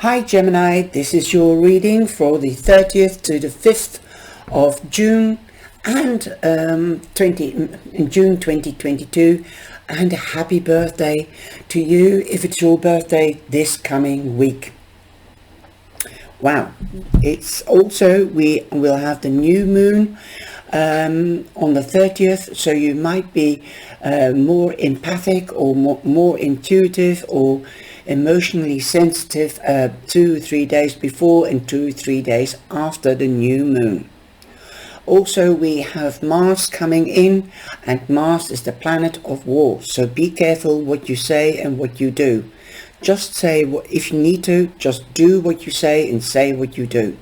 Hi Gemini, this is your reading for the 30th to the 5th of June and June 2022, and a happy birthday to you if it's your birthday this coming week. Wow, it's also, we will have the new moon on the 30th, so you might be more empathic or more intuitive or emotionally sensitive 2 or 3 days before and 2 or 3 days after the new moon. Also, we have Mars coming in, and Mars is the planet of war, so be careful what you say and what you do. Just say what, if you need to, just do what you say and say what you do.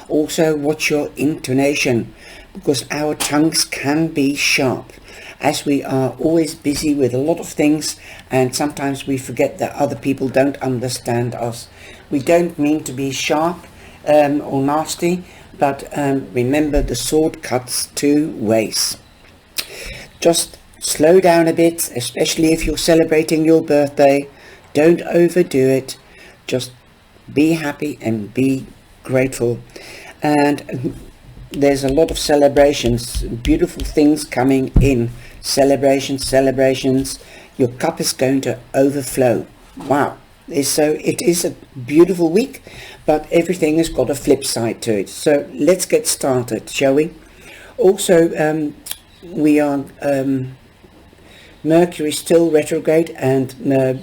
Also, watch your intonation, because our tongues can be sharp, as we are always busy with a lot of things, and sometimes we forget that other people don't understand us. We don't mean to be sharp or nasty, but remember, the sword cuts 2 ways. Just slow down a bit, especially if you're celebrating your birthday. Don't overdo it. Just be happy and be grateful. And there's a lot of celebrations, beautiful things coming in. Celebrations. Your cup is going to overflow. Wow. So it is a beautiful week, but everything has got a flip side to it. So let's get started, shall we? Also, we are Mercury still retrograde, and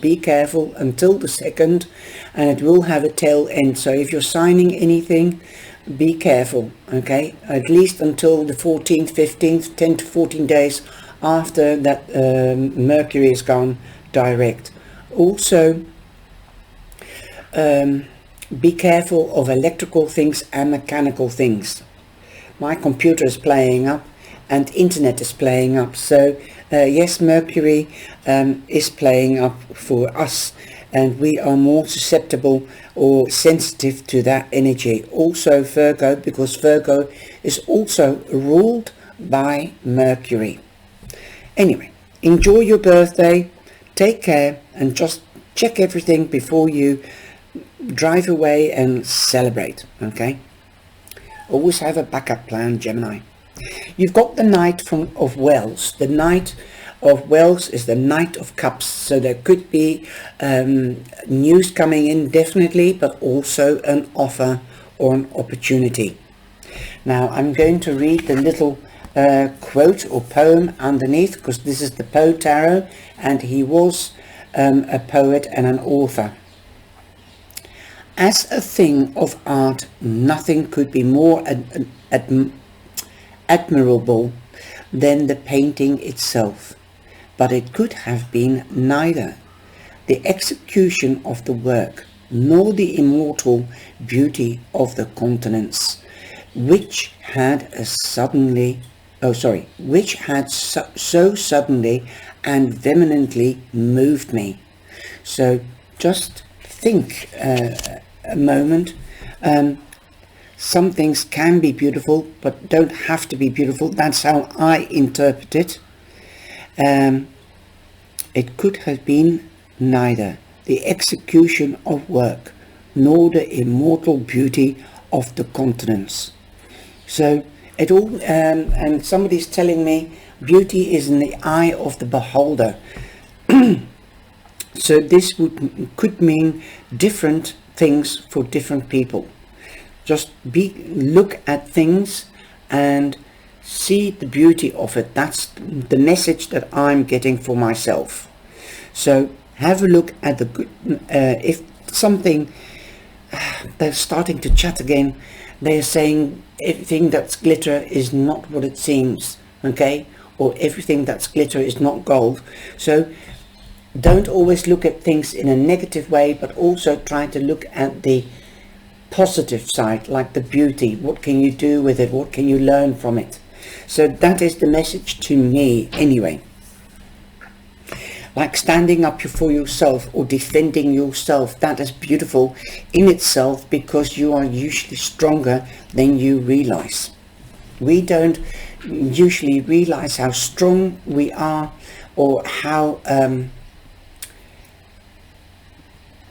be careful until the 2nd, and it will have a tail end. So if you're signing anything, be careful, okay? At least until the 14th, 15th, 10 to 14 days after that Mercury is gone direct. Also, be careful of electrical things and mechanical things. My computer is playing up and internet is playing up, so yes, Mercury is playing up for us, and we are more susceptible or sensitive to that energy. Also Virgo, because Virgo is also ruled by Mercury. Anyway, enjoy your birthday, take care, and just check everything before you drive away and celebrate, okay? Always have a backup plan, Gemini. You've got the Knight of Wells. The Knight of Wells is the Knight of Cups, so there could be news coming in, definitely, but also an offer or an opportunity. Now I'm going to read the little quote or poem underneath, because this is the Poe Tarot, and he was a poet and an author. As a thing of art, nothing could be more admirable than the painting itself, but it could have been neither the execution of the work nor the immortal beauty of the countenance, which had so suddenly and vehemently moved me. So just think a moment. Some things can be beautiful, but don't have to be beautiful. That's how I interpret it. It could have been neither the execution of work nor the immortal beauty of the countenance. So it all, and somebody's telling me beauty is in the eye of the beholder. So this could mean different things for different people. Just look at things and see the beauty of it. That's the message that I'm getting for myself. So have a look at the good. If something, they're starting to chat again. They're saying everything that's glitter is not what it seems, okay? Or everything that's glitter is not gold. So don't always look at things in a negative way, but also try to look at the positive side, like the beauty. What can you do with it? What can you learn from it? So that is the message to me anyway. Like standing up for yourself or defending yourself, that is beautiful in itself, because you are usually stronger than you realize. We don't usually realize how strong we are, or how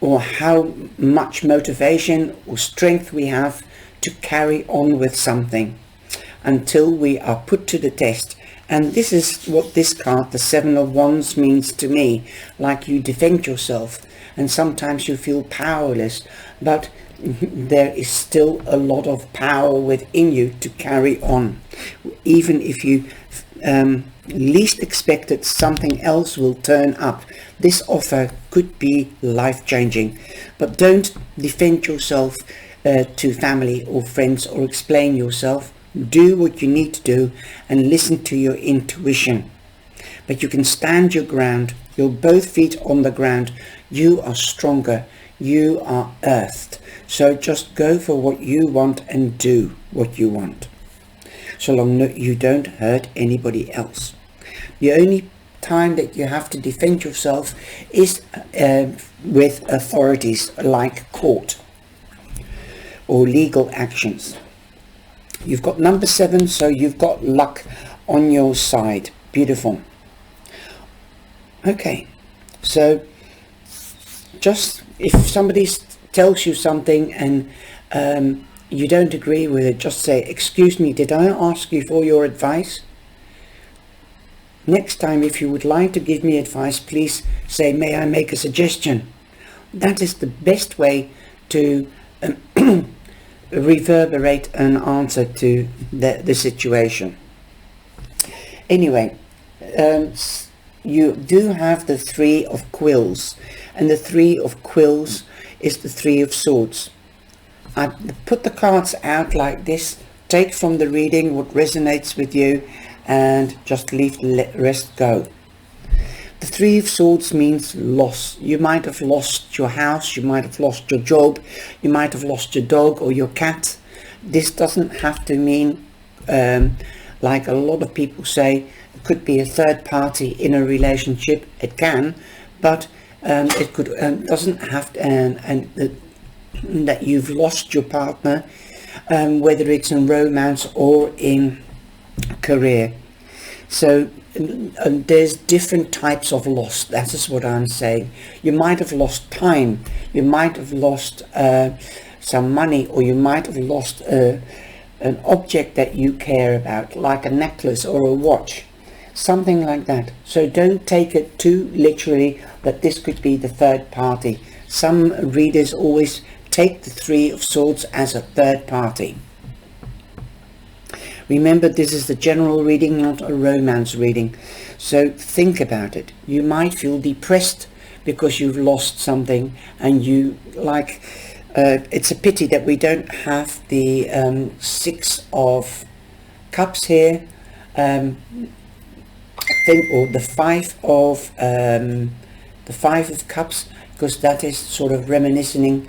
or how much motivation or strength we have to carry on with something until we are put to the test. And this is what this card, the Seven of Wands, means to me. Like you defend yourself and sometimes you feel powerless, but there is still a lot of power within you to carry on. Even if you least expected, something else will turn up. This offer could be life-changing, but don't defend yourself to family or friends or explain yourself. Do what you need to do and listen to your intuition. But you can stand your ground. You're both feet on the ground. You are stronger. You are earthed. So just go for what you want and do what you want, so long that you don't hurt anybody else. The only time that you have to defend yourself is with authorities like court or legal actions. You've got number 7, so you've got luck on your side. Beautiful. Okay, so just if somebody tells you something and you don't agree with it, just say, excuse me, did I ask you for your advice? Next time, if you would like to give me advice, please say, may I make a suggestion? That is the best way to reverberate an answer to the situation. Anyway, you do have the Three of Quills, and the Three of Quills is the Three of Swords. I put the cards out like this. Take from the reading what resonates with you and just leave the rest go. The Three of Swords means loss. You might have lost your house, you might have lost your job, you might have lost your dog or your cat. This doesn't have to mean, like a lot of people say, it could be a third party in a relationship. It can, but it could doesn't have to, that you've lost your partner, whether it's in romance or in career. So there's different types of loss. That is what I'm saying. You might have lost time, you might have lost some money, or you might have lost an object that you care about, like a necklace or a watch, something like that. So don't take it too literally that this could be the third party. Some readers always take the Three of Swords as a third party. Remember, this is the general reading, not a romance reading. So think about it. You might feel depressed because you've lost something, and you like, it's a pity that we don't have the Six of Cups here. I think, or the Five of Cups, because that is sort of reminiscing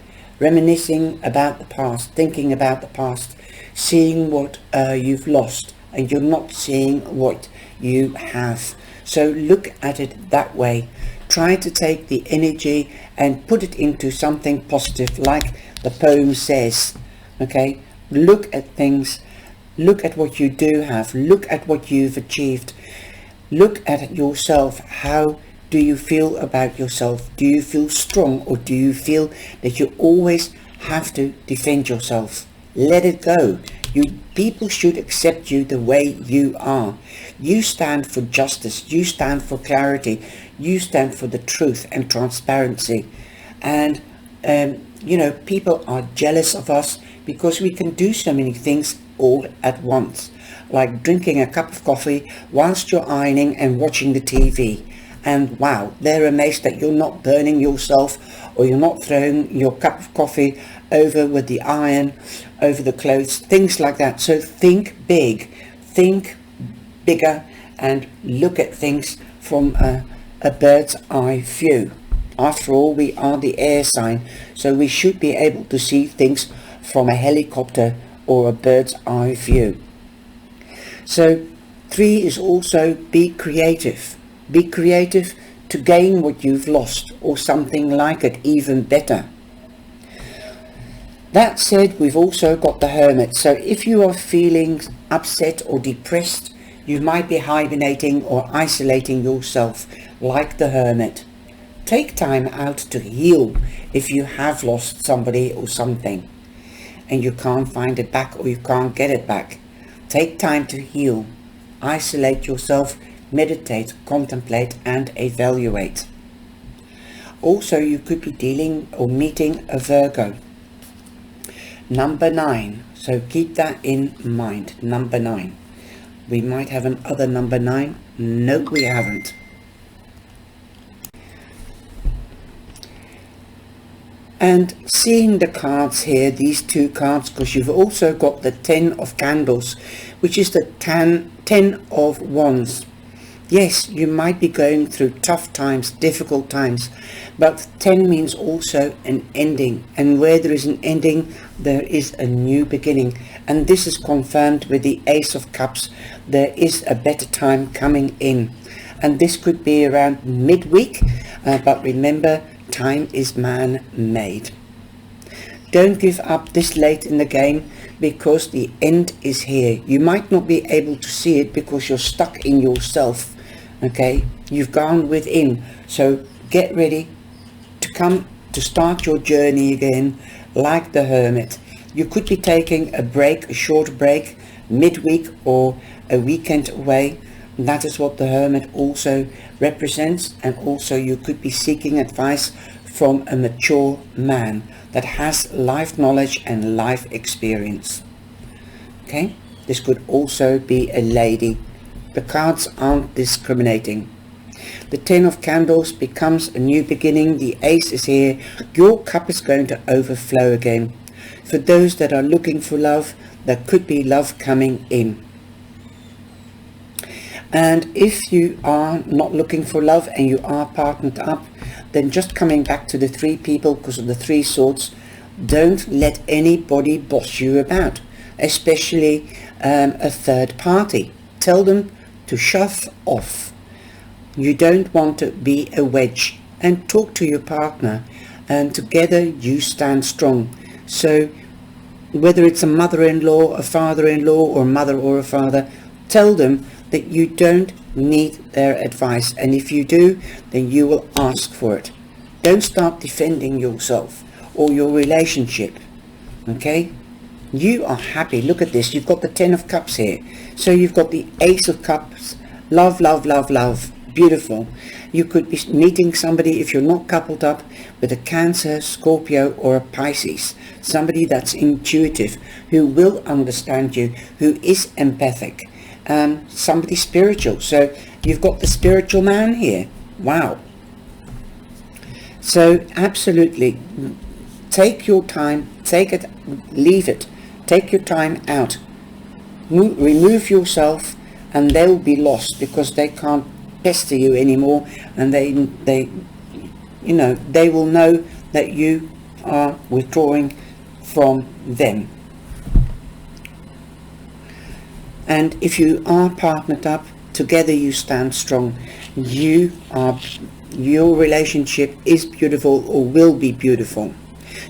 about the past, thinking about the past, seeing what you've lost, and you're not seeing what you have. So look at it that way. Try to take the energy and put it into something positive, like the poem says. Okay, look at things, look at what you do have, look at what you've achieved, look at yourself. How do you feel about yourself? Do you feel strong, or do you feel that you always have to defend yourself? Let it go. People should accept you the way you are. You stand for justice. You stand for clarity. You stand for the truth and transparency. And people are jealous of us because we can do so many things all at once, like drinking a cup of coffee whilst you're ironing and watching the TV. And wow, they're amazed that you're not burning yourself, or you're not throwing your cup of coffee over with the iron over the clothes, things like that. So think big, think bigger, and look at things from a bird's eye view. After all, we are the air sign, so we should be able to see things from a helicopter or a bird's eye view. So 3 is also be creative. Be creative to gain what you've lost, or something like it, even better. That said, we've also got the Hermit. So if you are feeling upset or depressed, you might be hibernating or isolating yourself like the Hermit. Take time out to heal if you have lost somebody or something and you can't find it back or you can't get it back. Take time to heal. Isolate yourself, meditate, contemplate and evaluate. Also, you could be dealing or meeting a Virgo. Number 9. So keep that in mind. Number 9. We might have another number 9. No, we haven't. And seeing the cards here, these two cards, because you've also got the 10 of candles, which is the 10 of wands. Yes, you might be going through tough times, difficult times, but 10 means also an ending. And where there is an ending, there is a new beginning. And this is confirmed with the Ace of Cups. There is a better time coming in. And this could be around midweek, but remember, time is man-made. Don't give up this late in the game because the end is here. You might not be able to see it because you're stuck in yourself. Okay, you've gone within. So get ready to come to start your journey again like the Hermit. You could be taking a break, a short break, midweek or a weekend away. That is what the Hermit also represents. And also you could be seeking advice from a mature man that has life knowledge and life experience. Okay, this could also be a lady. The cards aren't discriminating. The 10 of candles becomes a new beginning. The Ace is here. Your cup is going to overflow again. For those that are looking for love, there could be love coming in. And if you are not looking for love and you are partnered up, then just coming back to the 3 people because of the 3 swords, don't let anybody boss you about, especially a third party. Tell them to shove off. You don't want to be a wedge, and talk to your partner, and together you stand strong. So whether it's a mother-in-law, a father-in-law, or a mother or a father, tell them that you don't need their advice, and if you do, then you will ask for it. Don't start defending yourself or your relationship. Okay, you are happy. Look at this, you've got the 10 of Cups here, so you've got the Ace of Cups. Love, love, love, love. Beautiful. You could be meeting somebody, if you're not coupled up, with a Cancer, Scorpio or a Pisces, somebody that's intuitive, who will understand you, who is empathic, somebody spiritual. So you've got the spiritual man here. Wow. So absolutely take your time, take it, leave it, take your time out, remove yourself, and they'll be lost because they can't pester you anymore, and they you know, they will know that you are withdrawing from them. And if you are partnered up, together you stand strong. Your relationship is beautiful, or will be beautiful,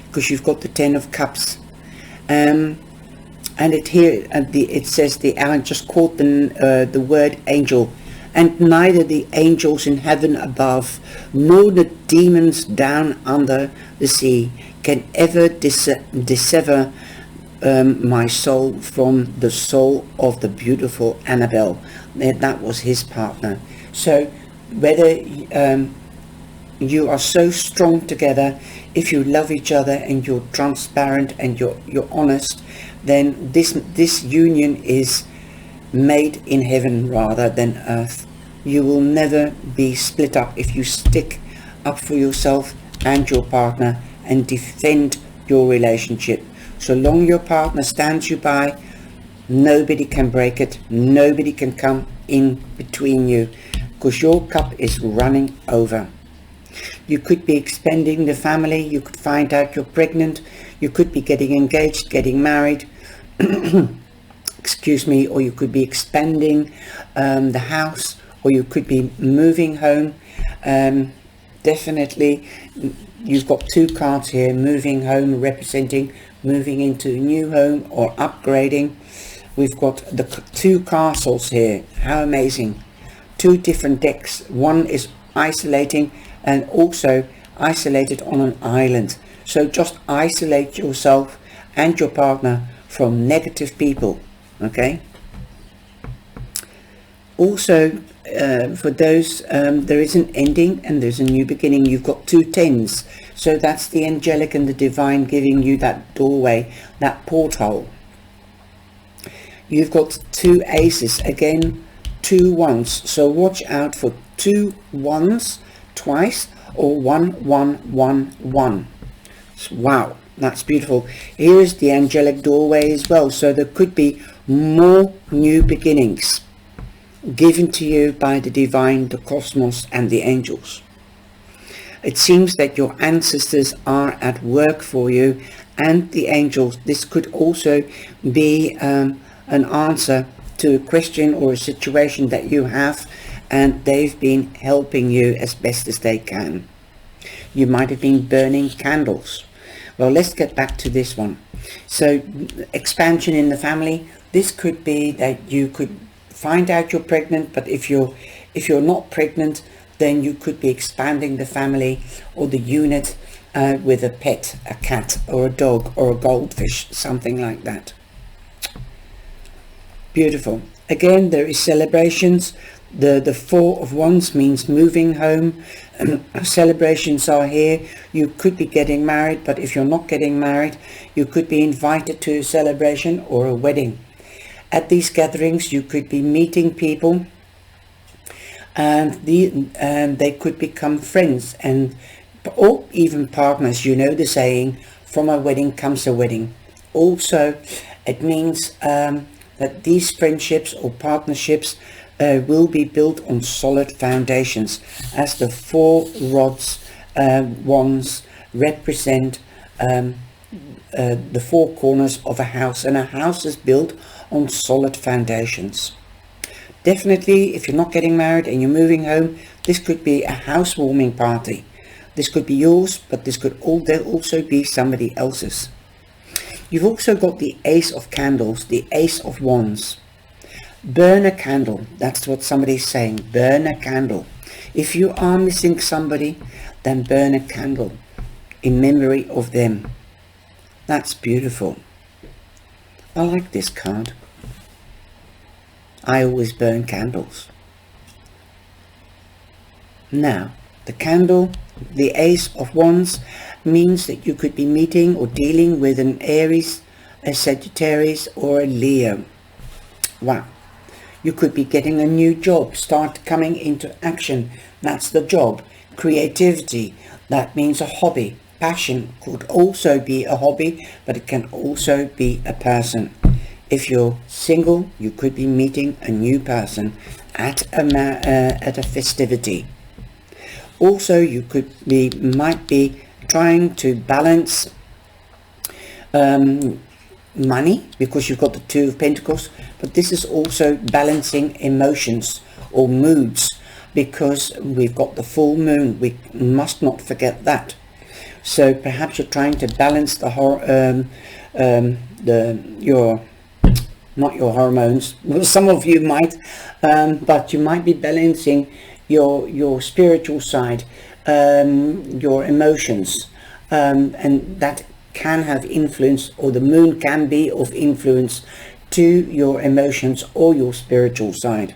because you've got the 10 of Cups. And it says I just caught the word angel. And neither the angels in heaven above, nor the demons down under the sea, can ever dissever my soul from the soul of the beautiful Annabelle. That was his partner. So whether you are so strong together, if you love each other and you're transparent and you're honest, then this union is made in heaven rather than earth. You will never be split up if you stick up for yourself and your partner and defend your relationship. So long your partner stands you by, nobody can break it, nobody can come in between you, because your cup is running over. You could be expanding the family, you could find out you're pregnant, you could be getting engaged, getting married, excuse me, or you could be expanding the house, or you could be moving home. Definitely you've got 2 cards here, moving home, representing moving into a new home or upgrading. We've got the 2 castles here. How amazing. 2 different decks. One is isolating and also isolated on an island. So just isolate yourself and your partner from negative people, okay? Also, for those, there is an ending and there's a new beginning. You've got 2 tens, so that's the angelic and the divine giving you that doorway, that porthole. You've got 2 aces, again 2 ones, so watch out for 2 ones twice, or 1 1 1 1. Wow, that's beautiful. Here is the angelic doorway as well, so there could be more new beginnings given to you by the divine, the cosmos, and the angels. It seems that your ancestors are at work for you, and the angels. This could also be an answer to a question or a situation that you have, and they've been helping you as best as they can. You might have been burning candles. Well, let's get back to this one. So, expansion in the family. This could be that you could find out you're pregnant, but if you're not pregnant, then you could be expanding the family or the unit with a pet, a cat or a dog or a goldfish, something like that. Beautiful. Again, there is celebrations. The 4 of Wands means moving home. Celebrations are here. You could be getting married, but if you're not getting married, you could be invited to a celebration or a wedding. At these gatherings, you could be meeting people, and they could become friends or even partners. You know the saying, from a wedding comes a wedding. Also, it means that these friendships or partnerships will be built on solid foundations, as the 4 wands represent the 4 corners of a house, and a house is built on solid foundations. Definitely, if you're not getting married and you're moving home, this could be a housewarming party. This could be yours, but this could also be somebody else's. You've also got the Ace of Candles, the Ace of Wands. Burn a candle. That's what somebody's saying. Burn a candle. If you are missing somebody, then burn a candle in memory of them. That's beautiful. I like this card. I always burn candles. Now, the candle, the Ace of Wands, means that you could be meeting or dealing with an Aries, a Sagittarius, or a Leo. Wow. You could be getting a new job, start coming into action. That's the job. Creativity, that means a hobby. Passion could also be a hobby, but it can also be a person. If you're single, you could be meeting a new person at a festivity. Also, you might be trying to balance money, because you've got the 2 of Pentacles, but this is also balancing emotions or moods, because we've got the full moon. We must not forget that. So perhaps you're trying to balance not your hormones. Well, some of you might, but you might be balancing your spiritual side, your emotions, and that can have influence, or the moon can be of influence to your emotions or your spiritual side.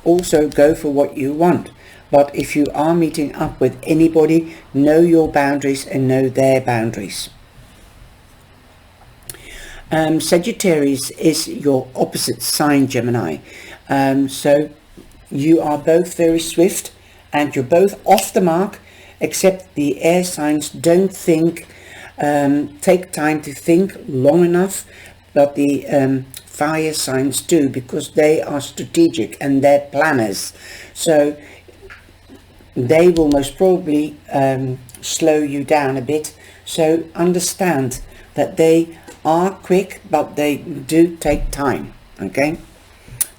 Also, go for what you want. But if you are meeting up with anybody, know your boundaries and know their boundaries. Sagittarius is your opposite sign, Gemini. So you are both very swift and you're both off the mark, except the air signs don't think, take time to think long enough, but the fire signs do, because they are strategic and they're planners. So they will most probably slow you down a bit. So understand that they are quick, but they do take time. Okay,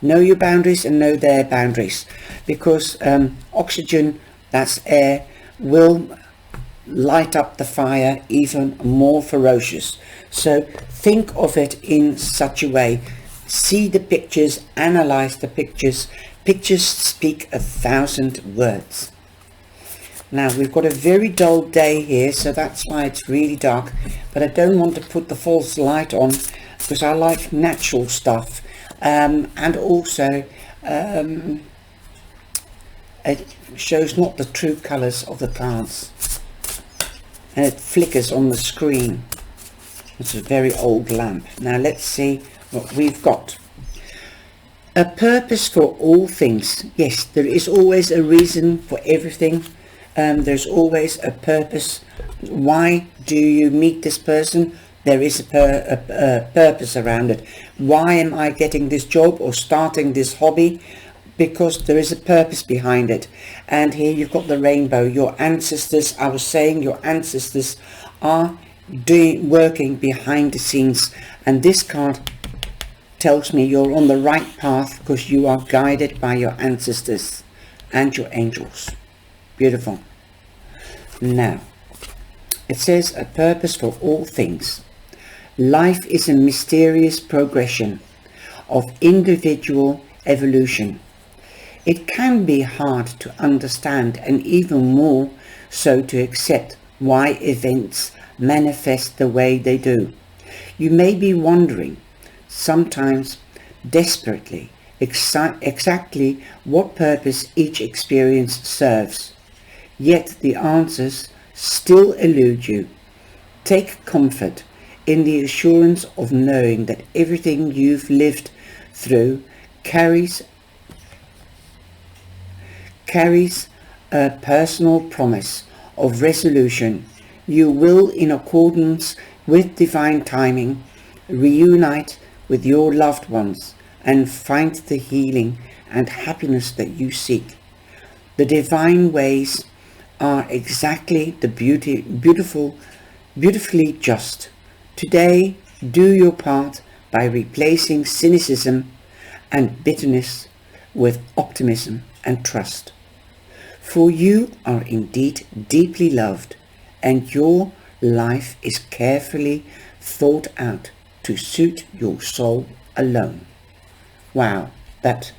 know your boundaries and know their boundaries, because oxygen, that's air, will light up the fire even more ferocious. So think of it in such a way. See the pictures, analyze the pictures. Pictures speak 1,000 words. Now we've got a very dull day here, so that's why it's really dark, but I don't want to put the false light on because I like natural stuff, and also it shows not the true colors of the cards, and it flickers on the screen. It's a very old lamp. Now let's see what we've got. A purpose for all things. Yes, there is always a reason for everything. There's always a purpose. Why do you meet this person? There is a purpose around it. Why am I getting this job or starting this hobby? Because there is a purpose behind it. And here you've got the rainbow. Your ancestors, I was saying, your ancestors are working behind the scenes. And this card tells me you're on the right path because you are guided by your ancestors and your angels. Beautiful. Now, it says a purpose for all things. Life is a mysterious progression of individual evolution. It can be hard to understand, and even more so to accept, why events manifest the way they do. You may be wondering, sometimes desperately, exactly what purpose each experience serves. Yet the answers still elude you. Take comfort in the assurance of knowing that everything you've lived through carries a personal promise of resolution. You will, in accordance with divine timing, reunite with your loved ones and find the healing and happiness that you seek. The divine ways are exactly the beautifully just. Today, do your part by replacing cynicism and bitterness with optimism and trust. For you are indeed deeply loved, and your life is carefully thought out to suit your soul alone. Wow, that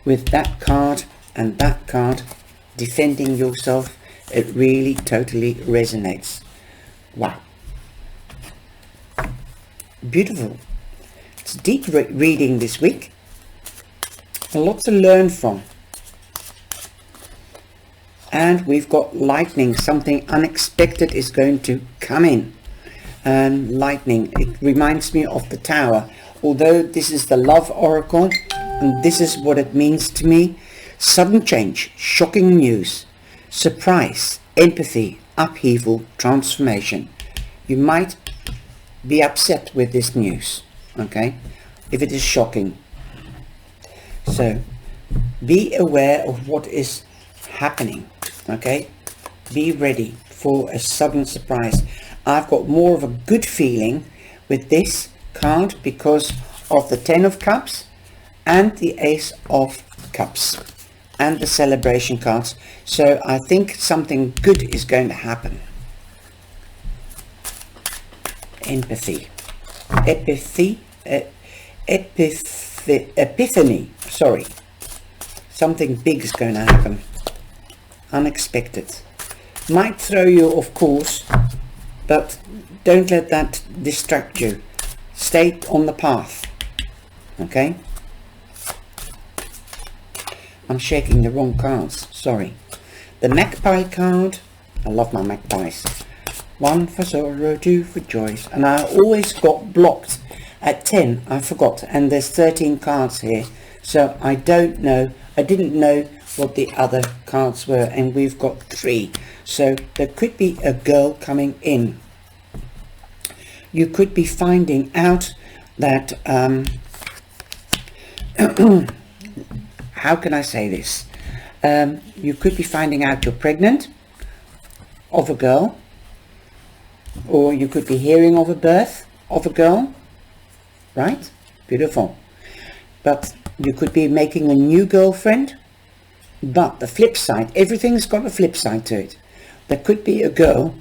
with that card and that card defending yourself, it really totally resonates. Wow. Beautiful. It's deep reading this week. A lot to learn from. And we've got lightning. Something unexpected is going to come in. Lightning. It reminds me of the Tower. Although this is the love oracle, and this is what it means to me. Sudden change, shocking news, surprise, empathy, upheaval, transformation. You might be upset with this news, okay, if it is shocking. So be aware of what is happening, okay. Be ready for a sudden surprise. I've got more of a good feeling with this card because of the 10 of Cups and the Ace of Cups and the celebration cards. So I think something good is going to happen. Empathy, epiphany, sorry. Something big is going to happen. Unexpected. Might throw you off course, but don't let that distract you. Stay on the path. Okay? I'm shaking the wrong cards, sorry. The magpie card, I love my magpies. 1 for sorrow, 2 for joys, and I always got blocked at 10, I forgot, and there's 13 cards here, so I didn't know what the other cards were, and we've got 3, so there could be a girl coming in. You could be finding out that, how can I say this? You could be finding out you're pregnant of a girl, or you could be hearing of a birth of a girl, right? Beautiful. But you could be making a new girlfriend. But the flip side, everything's got a flip side to it. There could be a girl,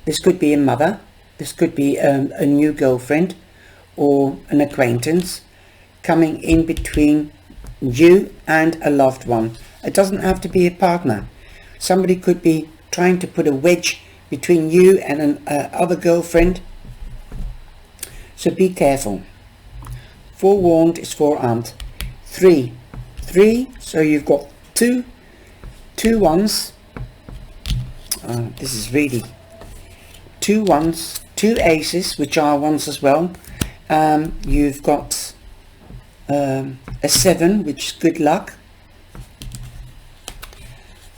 this could be a mother, this could be a new girlfriend or an acquaintance coming in between you and a loved one. It doesn't have to be a partner. Somebody could be trying to put a wedge between you and an other girlfriend. So be careful. Forewarned is forearmed. 3. So you've got two ones. This is really 2 ones, 2 aces, which are ones as well. You've got a 7, which is good luck,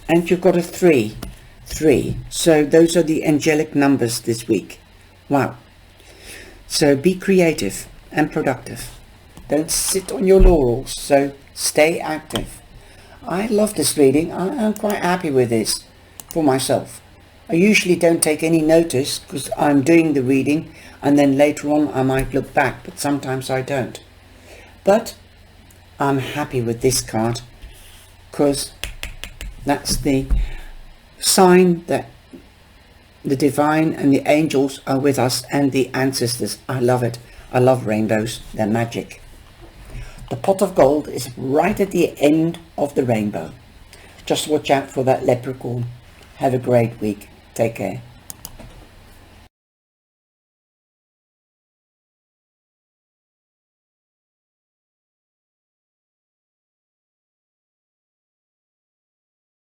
and you've got a 3. So those are the angelic numbers this week. Wow. So be creative and productive. Don't sit on your laurels. So stay active. I love this reading. I'm quite happy with this for myself. I usually don't take any notice because I'm doing the reading, and then later on I might look back, but sometimes I don't. But I'm happy with this card because that's the sign that the divine and the angels are with us, and the ancestors. I love it. I love rainbows. They're magic. The pot of gold is right at the end of the rainbow. Just watch out for that leprechaun. Have a great week. Take care.